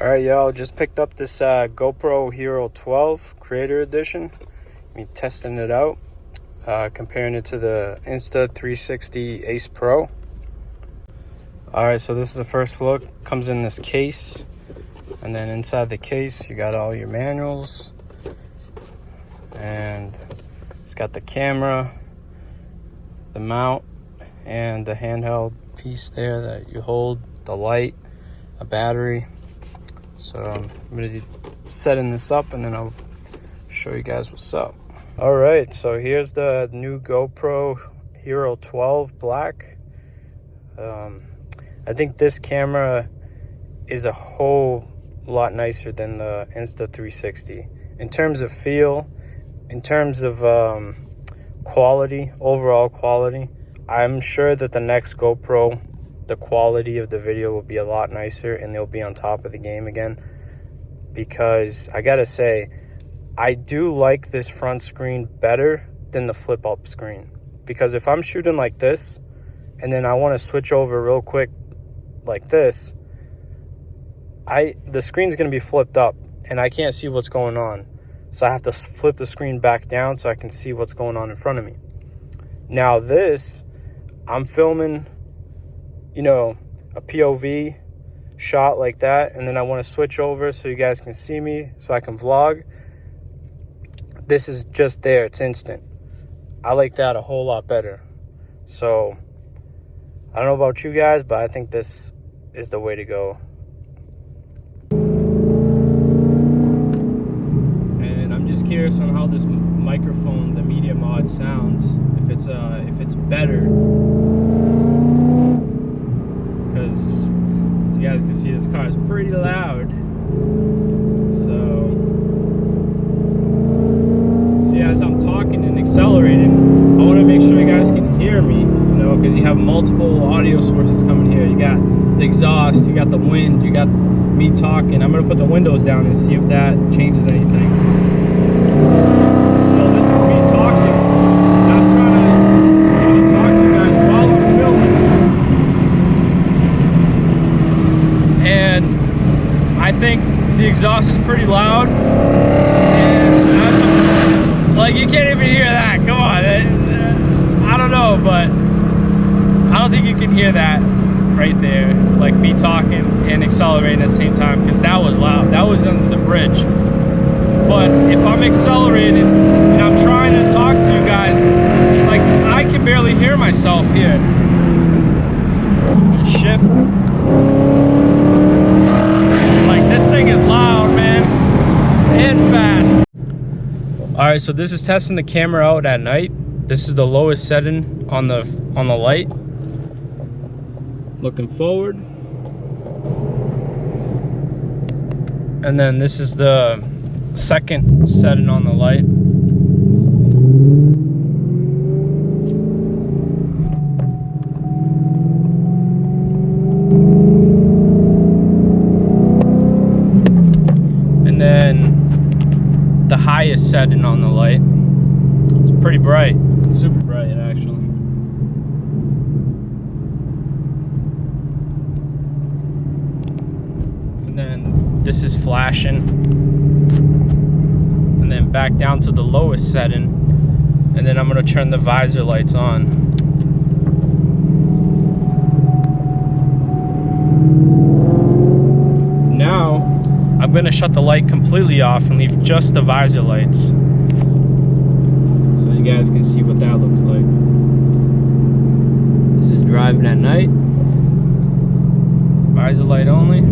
Alright, y'all, just picked up this GoPro Hero 12 Creator Edition. Me testing it out, comparing it to the Insta360 Ace Pro. Alright, so this is the first look. Comes in this case, and then inside the case you got all your manuals, and it's got the camera, the mount, and the handheld piece there that you hold, the light, a battery. So I'm going to be setting this up and then I'll show you guys what's up. All right, so here's the new GoPro Hero 12 Black. I think this camera is a whole lot nicer than the Insta360 in terms of feel, in terms of quality, overall quality. I'm sure that the next GoPro, the quality of the video will be a lot nicer and they'll be on top of the game again, because I gotta say, I do like this front screen better than the flip up screen, because if I'm shooting like this and then I want to switch over real quick like this, the screen's gonna be flipped up and I can't see what's going on, so I have to flip the screen back down so I can see what's going on in front of me. Now this, I'm filming, you know, a POV shot like that, and then I want to switch over so you guys can see me so I can vlog. This is just there, it's instant. I like that a whole lot better. So I don't know about you guys, but I think this is the way to go. And I'm just curious on how this microphone, the Media Mod, sounds, if it's better. Because as you guys can see, this car is pretty loud. So as I'm talking and accelerating, I want to make sure you guys can hear me, you know, because you have multiple audio sources coming here. You got the exhaust, you got the wind, you got me talking. I'm going to put the windows down and see if that changes anything. So this is me talking. I'm trying to talk to you guys while I'm filming. And I think the exhaust is pretty loud, and like, you can't even hear that. Come on, I don't know, but I don't think you can hear that right there, like me talking and accelerating at the same time, because that was loud. That was under the bridge. But if I'm accelerating and I'm trying to talk to you guys, like, I can barely hear myself here. Shift. This thing is loud, man, and fast. All right, so this is testing the camera out at night. This is the lowest setting on the light. Looking forward. And then this is the second setting on the light. Then the highest setting on the light. It's pretty bright, super bright actually. And then this is flashing, and then back down to the lowest setting, and then I'm going to turn the visor lights on. Now I'm going to shut the light completely off and leave just the visor lights, so you guys can see what that looks like. This is driving at night, visor light only.